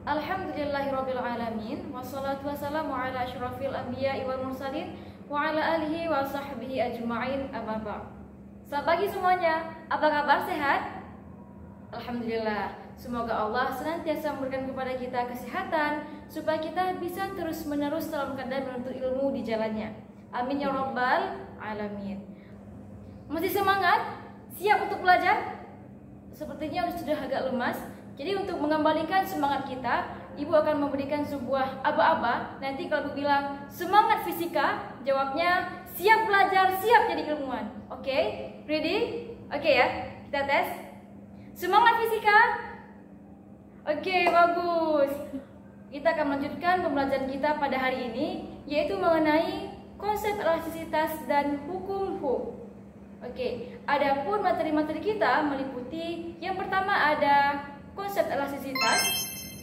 Alhamdulillahirabbil alamin wassalatu wassalamu ala asyrafil anbiya'i wal mursalin wa ala alihi wa sahbihi ajma'in amma ba'd. Selamat pagi semuanya. Apa kabar, sehat? Alhamdulillah. Semoga Allah senantiasa memberikan kepada kita kesehatan supaya kita bisa terus-menerus dalam keadaan menuntut ilmu di jalannya. Amin ya rabbal alamin. Masih semangat? Siap untuk belajar? Sepertinya sudah agak lemas. Jadi untuk mengembalikan semangat kita, Ibu akan memberikan sebuah aba-aba. Nanti kalau Ibu bilang semangat fisika, jawabnya siap belajar, siap jadi ilmuwan. Oke? Ready? Oke ya, kita tes. Semangat fisika? Oke, bagus. Kita akan melanjutkan pembelajaran kita pada hari ini, yaitu mengenai konsep elastisitas dan hukum Hooke. Oke, adapun materi-materi kita meliputi yang pertama ada konsep elastisitas,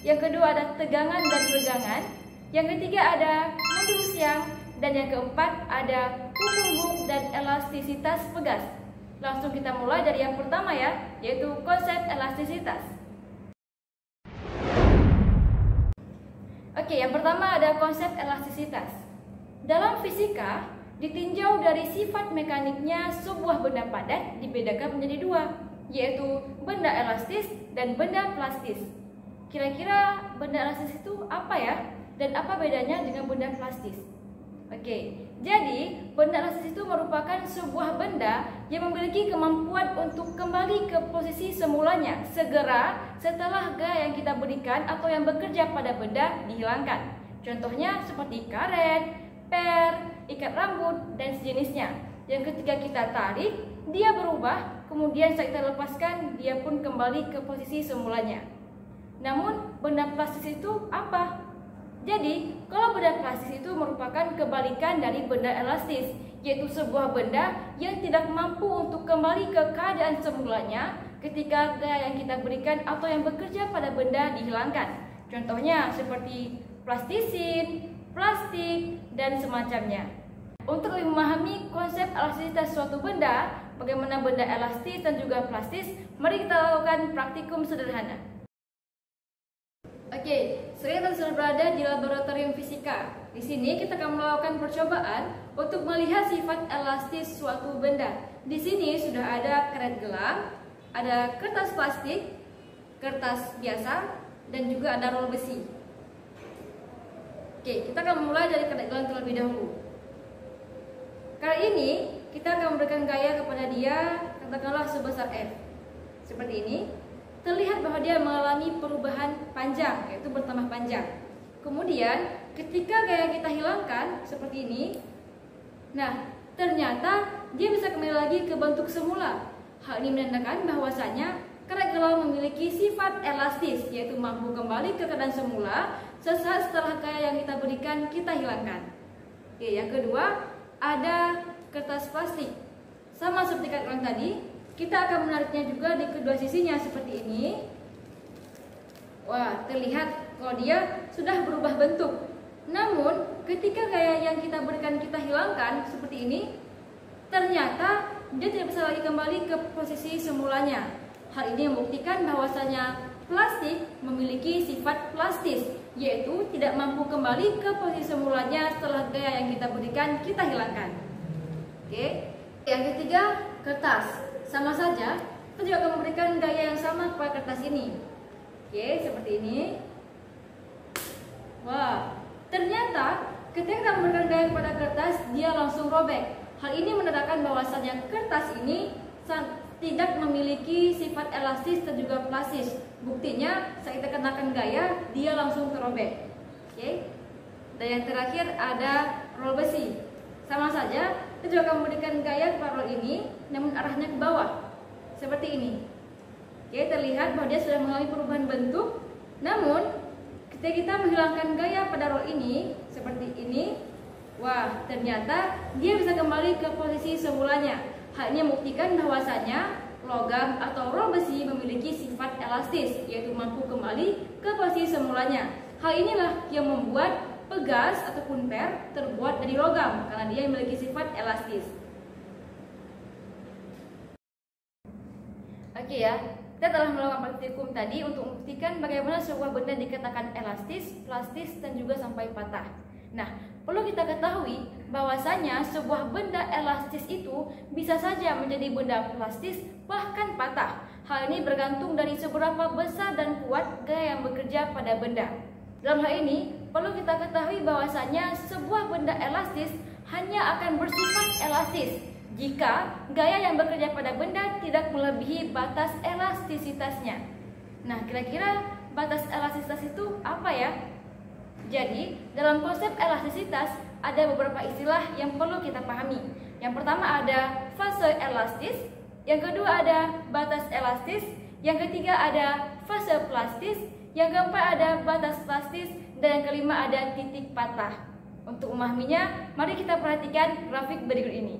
yang kedua ada tegangan dan regangan, yang ketiga ada modulus Young, dan yang keempat ada hukum Hooke dan elastisitas pegas. Langsung kita mulai dari yang pertama ya, yaitu konsep elastisitas. Oke, yang pertama ada konsep elastisitas. Dalam fisika, ditinjau dari sifat mekaniknya sebuah benda padat dibedakan menjadi dua, yaitu benda elastis dan benda plastis. Kira-kira benda elastis itu apa ya? Dan apa bedanya dengan benda plastis? Oke, jadi benda elastis itu merupakan sebuah benda yang memiliki kemampuan untuk kembali ke posisi semulanya segera setelah gaya yang kita berikan atau yang bekerja pada benda dihilangkan. Contohnya seperti karet, per, ikat rambut, dan sejenisnya. Yang ketika kita tarik, dia berubah, kemudian saat kita lepaskan, dia pun kembali ke posisi semulanya. Namun, benda plastis itu apa? Jadi, kalau benda plastis itu merupakan kebalikan dari benda elastis, yaitu sebuah benda yang tidak mampu untuk kembali ke keadaan semulanya ketika gaya yang kita berikan atau yang bekerja pada benda dihilangkan. Contohnya seperti plastisin, plastik, dan semacamnya. Untuk lebih memahami konsep elastisitas suatu benda, bagaimana benda elastis dan juga plastis, mari kita lakukan praktikum sederhana. Oke, sekarang kita sudah berada di laboratorium fisika. Di sini kita akan melakukan percobaan untuk melihat sifat elastis suatu benda. Di sini sudah ada karet gelang, ada kertas plastik, kertas biasa, dan juga ada roll besi. Oke, kita akan mulai dari karet gelang terlebih dahulu. Kali ini kita akan memberikan gaya kepada dia, katakanlah sebesar F. Seperti ini. Terlihat bahwa dia mengalami perubahan panjang, yaitu bertambah panjang. Kemudian ketika gaya kita hilangkan seperti ini, nah ternyata dia bisa kembali lagi ke bentuk semula. Hal ini menandakan bahwasanya karet gelang memiliki sifat elastis, yaitu mampu kembali ke keadaan semula sesaat setelah gaya yang kita berikan kita hilangkan. Oke, yang kedua ada kertas plastik. Sama seperti karet gelang tadi, kita akan menariknya juga di kedua sisinya seperti ini. Wah, terlihat kalau dia sudah berubah bentuk. Namun, ketika gaya yang kita berikan kita hilangkan seperti ini, ternyata dia tidak bisa lagi kembali ke posisi semulanya. Hal ini membuktikan bahwasanya plastik memiliki sifat plastis, yaitu tidak mampu kembali ke posisi semulanya setelah gaya yang kita berikan kita hilangkan. Oke. Yang ketiga, kertas. Sama saja, kita juga akan memberikan gaya yang sama kepada kertas ini. Oke, seperti ini. Wah, ternyata ketika kita memberikan gaya kepada kertas, dia langsung robek. Hal ini menandakan bahwasanya kertas ini tidak memiliki sifat elastis dan juga plastis. Buktinya, saat kita kenakan gaya, dia langsung terobek. Oke. Dan yang terakhir ada roll besi. Sama saja, kita juga akan memberikan gaya kepada roll ini, namun arahnya ke bawah, seperti ini. Oke, terlihat bahwa dia sudah mengalami perubahan bentuk. Namun, ketika kita menghilangkan gaya pada roll ini, seperti ini, wah, ternyata dia bisa kembali ke posisi semulanya. Hal ini membuktikan bahwasanya logam atau roll besi memiliki sifat elastis, yaitu mampu kembali ke posisi semulanya. Hal inilah yang membuat pegas ataupun per terbuat dari logam karena dia memiliki sifat elastis. Oke ya, Kita telah melakukan praktikum tadi untuk membuktikan bagaimana sebuah benda dikatakan elastis, plastis, dan juga sampai patah. Nah, perlu kita ketahui bahwasanya sebuah benda elastis itu bisa saja menjadi benda plastis bahkan patah. Hal ini bergantung dari seberapa besar dan kuat gaya yang bekerja pada benda. Dalam hal ini, perlu kita ketahui bahwasanya sebuah benda elastis hanya akan bersifat elastis jika gaya yang bekerja pada benda tidak melebihi batas elastisitasnya. Nah, kira-kira batas elastisitas itu apa ya? Jadi, dalam konsep elastisitas ada beberapa istilah yang perlu kita pahami. Yang pertama ada fase elastis, yang kedua ada batas elastis, yang ketiga ada fase plastis, yang keempat ada batas plastis, dan yang kelima ada titik patah. Untuk memahaminya, mari kita perhatikan grafik berikut ini.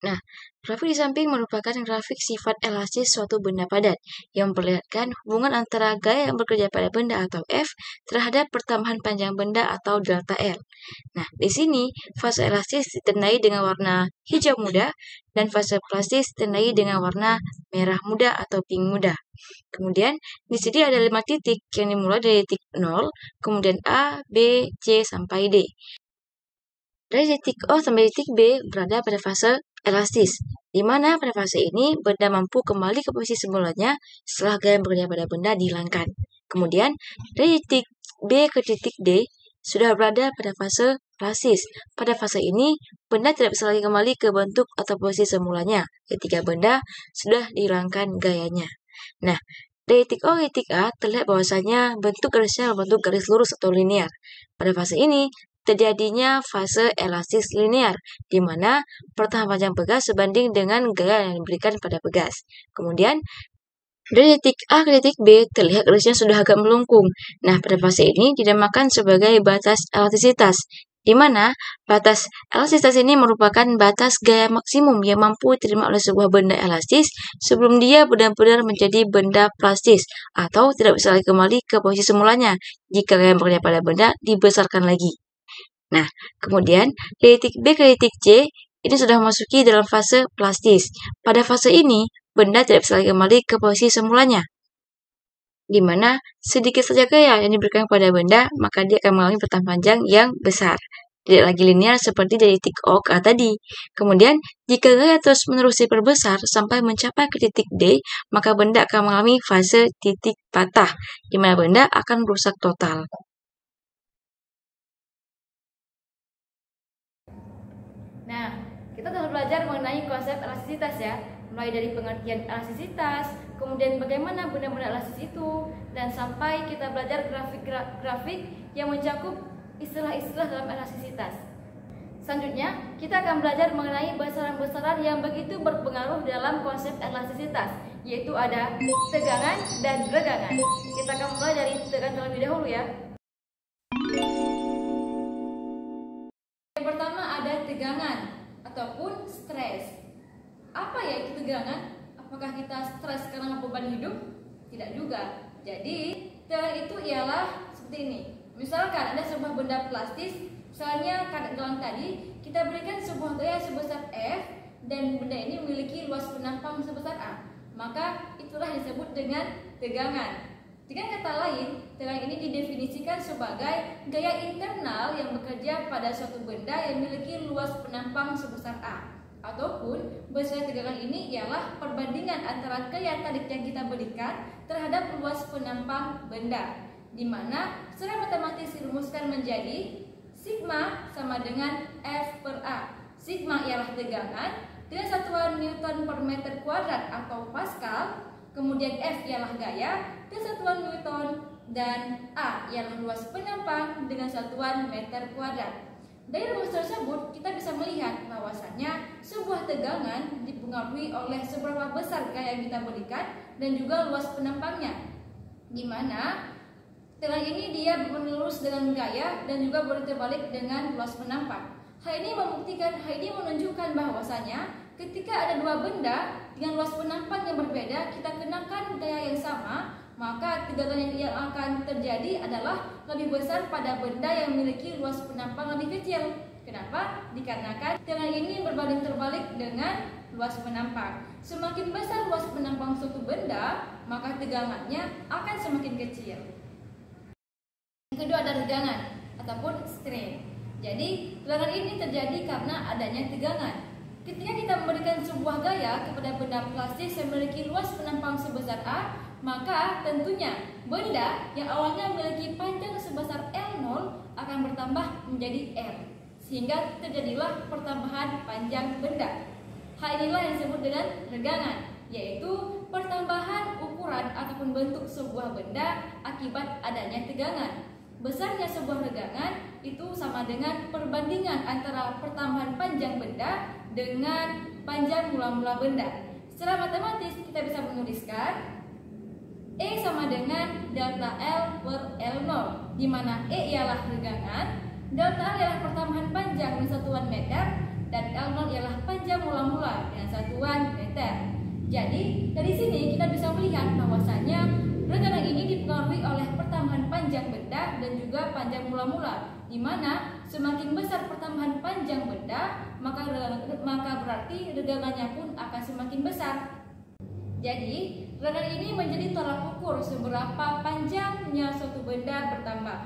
Nah, grafik di samping merupakan grafik sifat elastis suatu benda padat yang memperlihatkan hubungan antara gaya yang bekerja pada benda atau F terhadap pertambahan panjang benda atau delta L. Nah, di sini fase elastis ditandai dengan warna hijau muda dan fase plastis ditandai dengan warna merah muda atau pink muda. Kemudian, di sini ada 5 titik yang dimulai dari titik 0, kemudian A, B, C, sampai D. Dari titik O sampai titik B berada pada fase elastis, di mana pada fase ini benda mampu kembali ke posisi semulanya setelah gaya yang bekerja pada benda dihilangkan. Kemudian, dari titik B ke titik D sudah berada pada fase plastis. Pada fase ini, benda tidak bisa lagi kembali ke bentuk atau posisi semulanya ketika benda sudah dihilangkan gayanya. Nah, dari titik O ke titik A terlihat bahwasanya bentuk garisnya berbentuk garis lurus atau linear. Pada fase ini, terjadinya fase elastis linear, di mana pertahanan panjang pegas sebanding dengan gaya yang diberikan pada pegas. Kemudian, dari titik A ke titik B, terlihat garisnya sudah agak melengkung. Nah, pada fase ini dinamakan sebagai batas elastisitas, di mana batas elastisitas ini merupakan batas gaya maksimum yang mampu diterima oleh sebuah benda elastis sebelum dia benar-benar menjadi benda plastis, atau tidak bisa lagi kembali ke posisi semulanya jika gaya yang bekerja pada benda dibesarkan lagi. Nah, kemudian dari titik B ke titik C ini sudah memasuki dalam fase plastis. Pada fase ini, benda tidak bisa lagi kembali ke posisi semulanya, di mana sedikit saja gaya yang diberikan kepada benda, maka dia akan mengalami pertahanan panjang yang besar. Tidak lagi linear seperti dari titik O ke A tadi. Kemudian, jika gaya terus-menerus diperbesar sampai mencapai ke titik D, maka benda akan mengalami fase titik patah, di mana benda akan rusak total. Nah, kita telah belajar mengenai konsep elastisitas ya, mulai dari pengertian elastisitas, kemudian bagaimana benda-benda elastis itu, dan sampai kita belajar grafik-grafik yang mencakup istilah-istilah dalam elastisitas. Selanjutnya, kita akan belajar mengenai besaran-besaran yang begitu berpengaruh dalam konsep elastisitas, yaitu ada tegangan dan regangan. Kita akan mulai dari tegangan terlebih dahulu ya. Yang pertama ada tegangan ataupun stres. Apa ya itu tegangan? Apakah kita stres karena beban hidup? Tidak juga. Jadi, tegangan itu ialah seperti ini. Misalkan ada sebuah benda plastis, misalnya karet gelang tadi, kita berikan sebuah gaya sebesar F dan benda ini memiliki luas penampang sebesar A. Maka itulah yang disebut dengan tegangan. Dengan kata lain, tegangan ini didefinisikan sebagai gaya internal yang bekerja pada suatu benda yang memiliki luas penampang sebesar A. Ataupun bahasa tegangan ini ialah perbandingan antara gaya tarik yang kita berikan terhadap luas penampang benda, di mana secara matematis dirumuskan menjadi sigma sama dengan F per A. Sigma ialah tegangan dengan satuan Newton per meter kuadrat atau Pascal. Kemudian F ialah gaya dengan satuan Newton, dan A ialah luas penampang dengan satuan meter kuadrat. Dari rumus tersebut kita bisa melihat bahwasannya sebuah tegangan dipengaruhi oleh seberapa besar gaya yang kita berikan dan juga luas penampangnya, di mana tegangan ini dia lurus dengan gaya dan juga berbalik dengan luas penampang. Hal ini menunjukkan bahwasannya ketika ada dua benda dengan luas penampang yang berbeda, kita kenakan gaya yang sama, maka tegangan yang akan terjadi adalah lebih besar pada benda yang memiliki luas penampang lebih kecil. Kenapa? Dikarenakan tegangan ini berbanding terbalik dengan luas penampang. Semakin besar luas penampang suatu benda, maka tegangannya akan semakin kecil. Yang kedua ada regangan ataupun strain. Jadi, tegangan ini terjadi karena adanya tegangan. Ketika kita memberikan sebuah gaya kepada benda plastis yang memiliki luas penampang sebesar A, maka tentunya benda yang awalnya memiliki panjang sebesar L0 akan bertambah menjadi L, sehingga terjadilah pertambahan panjang benda. Hal inilah yang disebut dengan regangan, yaitu pertambahan ukuran ataupun bentuk sebuah benda akibat adanya tegangan. Besarnya sebuah regangan itu sama dengan perbandingan antara pertambahan panjang benda dengan panjang mula-mula benda. Secara matematis kita bisa menuliskan E sama dengan delta L per L0, di mana E ialah regangan, delta L ialah pertambahan panjang dengan satuan meter, dan L0 ialah panjang mula-mula dengan satuan meter. Jadi dari sini kita bisa melihat bahwasanya regangan ini dipengaruhi oleh pertambahan panjang benda dan juga panjang mula-mula, di mana semakin besar pertambahan panjang benda, maka berarti regangannya pun akan semakin besar. Jadi, regangan ini menjadi tolak ukur seberapa panjangnya suatu benda bertambah.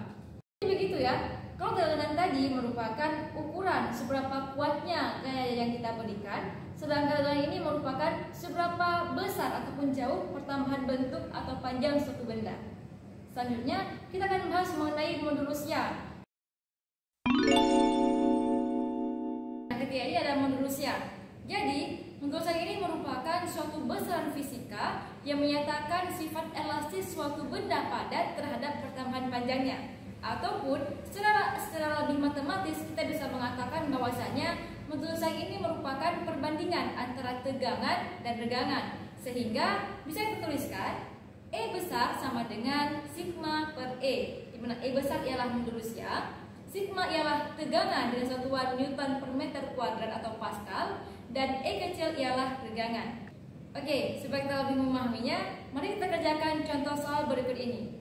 Jadi begitu ya. Kalau tegangan tadi merupakan ukuran seberapa kuatnya gaya yang kita berikan, sedangkan tegangan ini merupakan seberapa besar ataupun jauh pertambahan bentuk atau panjang suatu benda. Selanjutnya, kita akan membahas mengenai modulus Young. Ketiga ini ada modulus Young. Jadi, modulus Young ini merupakan suatu besaran fisika yang menyatakan sifat elastis suatu benda padat terhadap pertambahan panjangnya. Ataupun secara lebih matematis kita bisa mengatakan bahwasanya modulus Young ini merupakan perbandingan antara tegangan dan regangan, sehingga bisa kita tuliskan E besar sama dengan sigma per E, di mana E besar ialah modulus Young, sigma ialah tegangan dengan satuan Newton per meter kuadrat atau Pascal, dan E kecil ialah regangan. Oke, supaya kita lebih memahaminya, mari kita kerjakan contoh soal berikut ini.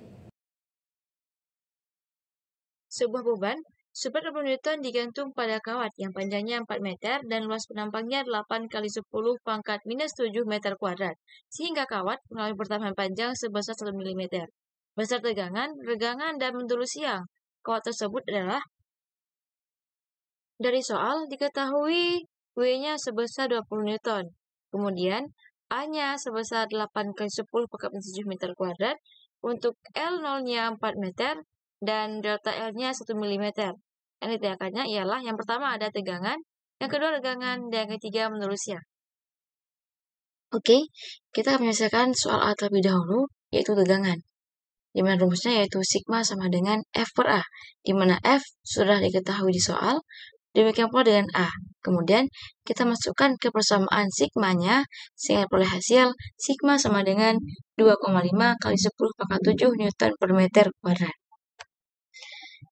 Sebuah beban super 20 Newton digantung pada kawat yang panjangnya 4 meter dan luas penampangnya 8 kali 10 pangkat minus 7 meter kuadrat, sehingga kawat mengalami pertambahan panjang sebesar 1 mm. Besar tegangan, regangan, dan modulus Young kawat tersebut adalah, dari soal diketahui W-nya sebesar 20 Newton, kemudian A-nya sebesar 8 kali 10 pangkat minus 7 meter kuadrat, untuk L0-nya 4 meter, dan delta L-nya 1 mm. Yang ditanyakannya ialah yang pertama ada tegangan, yang kedua regangan, dan yang ketiga modulus Young. Oke, kita akan menyelesaikan soal A terlebih dahulu, yaitu tegangan. Di mana rumusnya yaitu sigma sama dengan F per A, di mana F sudah diketahui di soal, demikian pula dengan A. Kemudian kita masukkan ke persamaan sigmanya, sehingga peroleh hasil sigma sama dengan 2,5 kali 10 pangkat 7 Newton per meter kuadrat.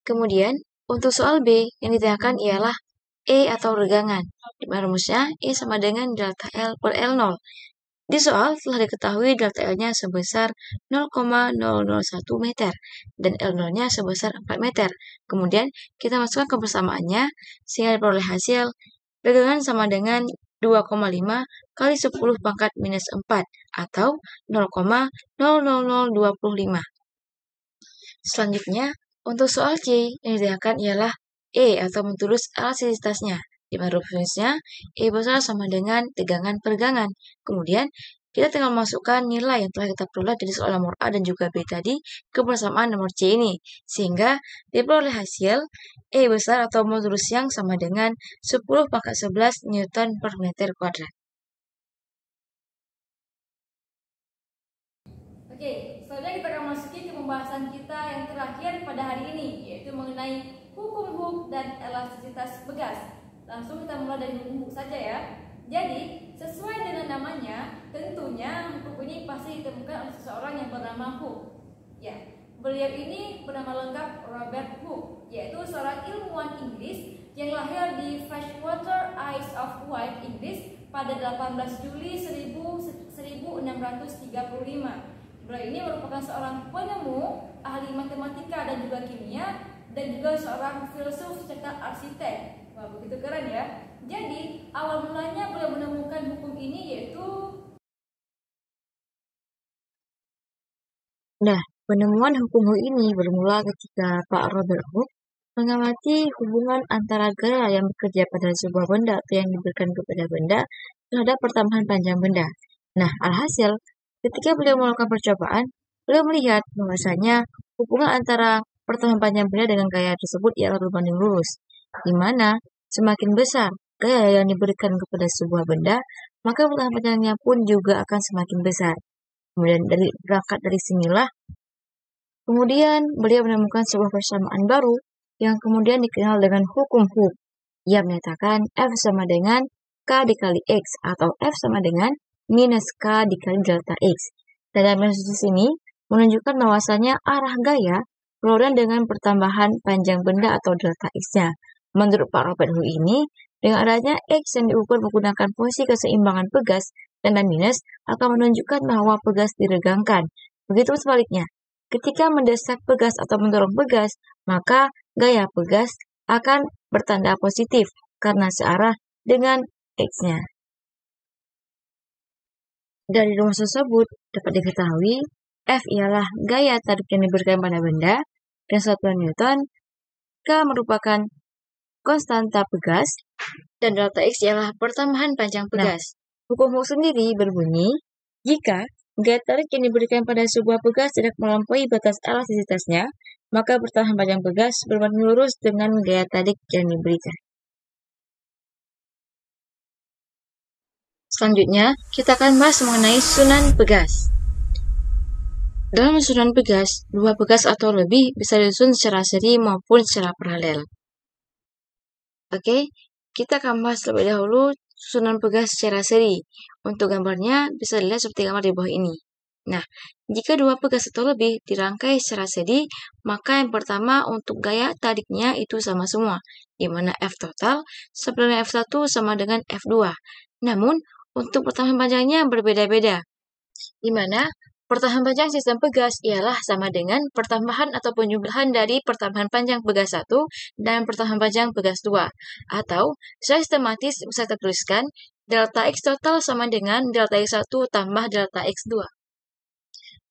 Kemudian, untuk soal B, yang ditanyakan ialah E atau regangan, di mana rumusnya E sama dengan delta L per L0. Di soal telah diketahui delta L-nya sebesar 0,001 meter, dan L0-nya sebesar 4 meter. Kemudian, kita masukkan ke persamaannya, sehingga diperoleh hasil regangan sama dengan 2,5 kali 10 pangkat minus 4, atau 0,00025. Selanjutnya, untuk soal C, yang ditanyakan ialah E atau modulus elastisitasnya, di mana rumusnya E besar sama dengan tegangan per regangan. Kemudian, kita tinggal masukkan nilai yang telah kita peroleh dari soal nomor A dan juga B tadi ke persamaan nomor C ini, sehingga diperoleh hasil E besar atau modulus Young sama dengan 10 pangkat 11 Newton per meter kuadrat. Oke, selanjutnya kita akan masuki ke pembahasan kita yang terakhir pada hari ini, yaitu mengenai hukum Hooke dan elastisitas begas. Langsung kita mulai dari hukum Hooke saja ya. Jadi, sesuai dengan namanya, tentunya hukum ini pasti ditemukan oleh seseorang yang bernama Hooke. Ya, beliau ini bernama lengkap Robert Hooke, yaitu seorang ilmuwan Inggris yang lahir di Freshwater, Isle of Wight, Inggris pada 18 Juli 1635. Beliau ini merupakan seorang penemu, ahli matematika dan juga kimia, dan juga seorang filsuf serta arsitek. Wah, begitu keren ya. Jadi, awal mulanya beliau menemukan hukum ini yaitu... Nah, penemuan hukum Hooke ini bermula ketika Pak Robert Hooke mengamati hubungan antara gaya yang bekerja pada sebuah benda atau yang diberikan kepada benda terhadap pertambahan panjang benda. Nah, alhasil, ketika beliau melakukan percobaan, beliau melihat bahwasanya hubungan antara pertambahan panjang benda dengan gaya tersebut ialah berbanding lurus, di mana semakin besar gaya yang diberikan kepada sebuah benda, maka pertambahan panjangnya pun juga akan semakin besar. Kemudian berangkat dari sinilah, kemudian beliau menemukan sebuah persamaan baru yang kemudian dikenal dengan hukum Hooke. Ia menyatakan F sama dengan K dikali X atau F sama dengan minus K dikali delta X. Dalam kasus ini menunjukkan bahwasanya arah gaya berlawanan dengan pertambahan panjang benda atau delta X-nya. Menurut Pak Robert Hooke ini, dengan adanya X yang diukur menggunakan posisi keseimbangan pegas dan minus akan menunjukkan bahwa pegas diregangkan. Begitu sebaliknya, ketika mendesak pegas atau mendorong pegas, maka gaya pegas akan bertanda positif karena searah dengan X-nya. Dari rumus tersebut dapat diketahui F ialah gaya tarik yang diberikan pada benda dan satuan Newton, K merupakan konstanta pegas, dan delta X ialah pertambahan panjang pegas. Hukum Hooke sendiri berbunyi, jika gaya tarik yang diberikan pada sebuah pegas tidak melampaui batas elastisitasnya, maka pertambahan panjang pegas berbanding lurus dengan gaya tarik yang diberikan. Selanjutnya, kita akan bahas mengenai susunan pegas. Dalam susunan pegas, dua pegas atau lebih bisa disusun secara seri maupun secara paralel. Oke, kita akan bahas terlebih dahulu susunan pegas secara seri. Untuk gambarnya bisa dilihat seperti gambar di bawah ini. Nah, jika dua pegas atau lebih dirangkai secara seri, maka yang pertama untuk gaya tariknya itu sama semua, di mana F total sama dengan F1 sama dengan F2. Namun, untuk pertambahan panjangnya berbeda-beda, di mana pertambahan panjang sistem pegas ialah sama dengan pertambahan atau penjumlahan dari pertambahan panjang pegas 1 dan pertambahan panjang pegas 2. Atau, secara sistematis bisa kita tuliskan delta X total sama dengan delta X1 tambah delta X2.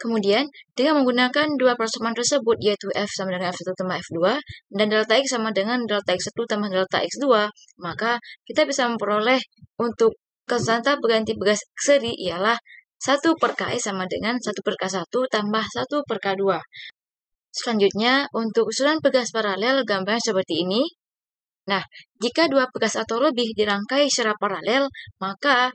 Kemudian, dengan menggunakan dua persamaan tersebut, yaitu F sama dengan F1 tambah F2, dan delta X sama dengan delta X1 tambah delta X2, maka kita bisa memperoleh untuk konstanta pengganti pegas seri ialah 1 per K sama dengan 1 per K1 tambah 1 per K2. Selanjutnya, untuk susunan pegas paralel, gambarnya seperti ini. Nah, jika dua pegas atau lebih dirangkai secara paralel, maka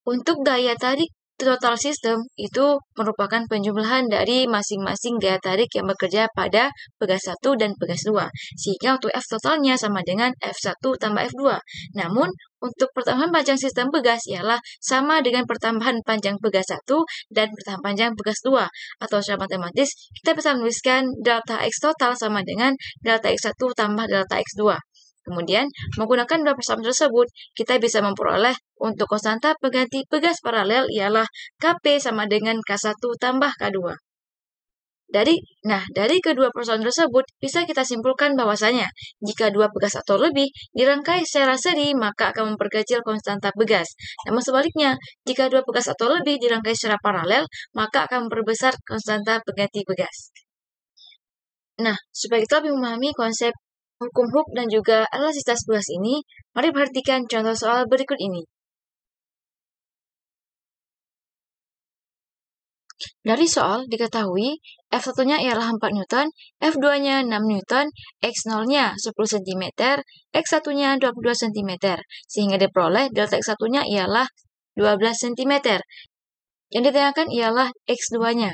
untuk gaya tarik total sistem itu merupakan penjumlahan dari masing-masing gaya tarik yang bekerja pada pegas 1 dan pegas 2. Sehingga untuk F totalnya sama dengan F1 tambah F2. Namun, untuk pertambahan panjang sistem pegas ialah sama dengan pertambahan panjang pegas 1 dan pertambahan panjang pegas 2. Atau secara matematis, kita bisa menuliskan delta X total sama dengan delta X1 tambah delta X2. Kemudian, menggunakan dua persamaan tersebut, kita bisa memperoleh untuk konstanta pengganti pegas paralel ialah Kp sama dengan K1 tambah K2. Dari kedua persamaan tersebut, bisa kita simpulkan bahwasanya, jika dua pegas atau lebih dirangkai secara seri, maka akan memperkecil konstanta pegas. Namun sebaliknya, jika dua pegas atau lebih dirangkai secara paralel, maka akan memperbesar konstanta pengganti pegas. Nah, supaya kita lebih memahami konsep hukum Hooke dan juga elastisitas pegas ini, mari perhatikan contoh soal berikut ini. Dari soal diketahui F1-nya ialah 4 Newton, F2-nya 6 Newton, X0-nya 10 cm, X1-nya 22 cm, sehingga diperoleh delta X1-nya ialah 12 cm. Yang ditanyakan ialah X2-nya.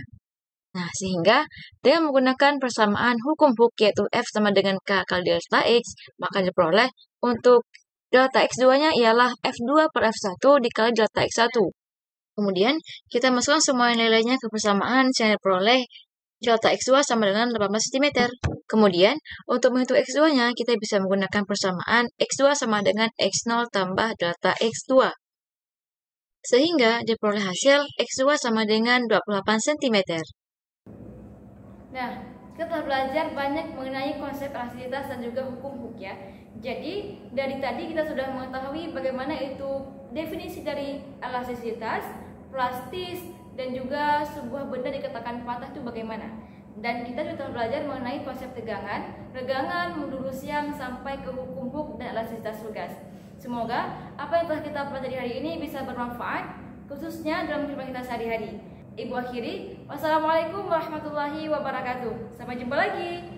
Nah, sehingga dengan menggunakan persamaan hukum Hooke yaitu F sama dengan K kali delta X, maka diperoleh untuk delta X2-nya ialah F2 per F1 dikali delta X1. Kemudian, kita masukkan semua nilainya ke persamaan sehingga diperoleh delta X2 sama dengan 18 cm. Kemudian, untuk menghitung X2-nya, kita bisa menggunakan persamaan X2 sama dengan X0 tambah delta X2. Sehingga diperoleh hasil X2 sama dengan 28 cm. Nah, kita telah belajar banyak mengenai konsep elastisitas dan juga hukum Hooke ya. Jadi dari tadi kita sudah mengetahui bagaimana itu definisi dari elastisitas, plastis, dan juga sebuah benda dikatakan patah itu bagaimana. Dan kita juga telah belajar mengenai konsep tegangan, regangan, mundur siang, sampai ke hukum Hooke dan elastisitas tugas. Semoga apa yang telah kita pelajari hari ini bisa bermanfaat, khususnya dalam kehidupan kita sehari-hari. Ibu akhiri, wassalamualaikum warahmatullahi wabarakatuh. Sampai jumpa lagi.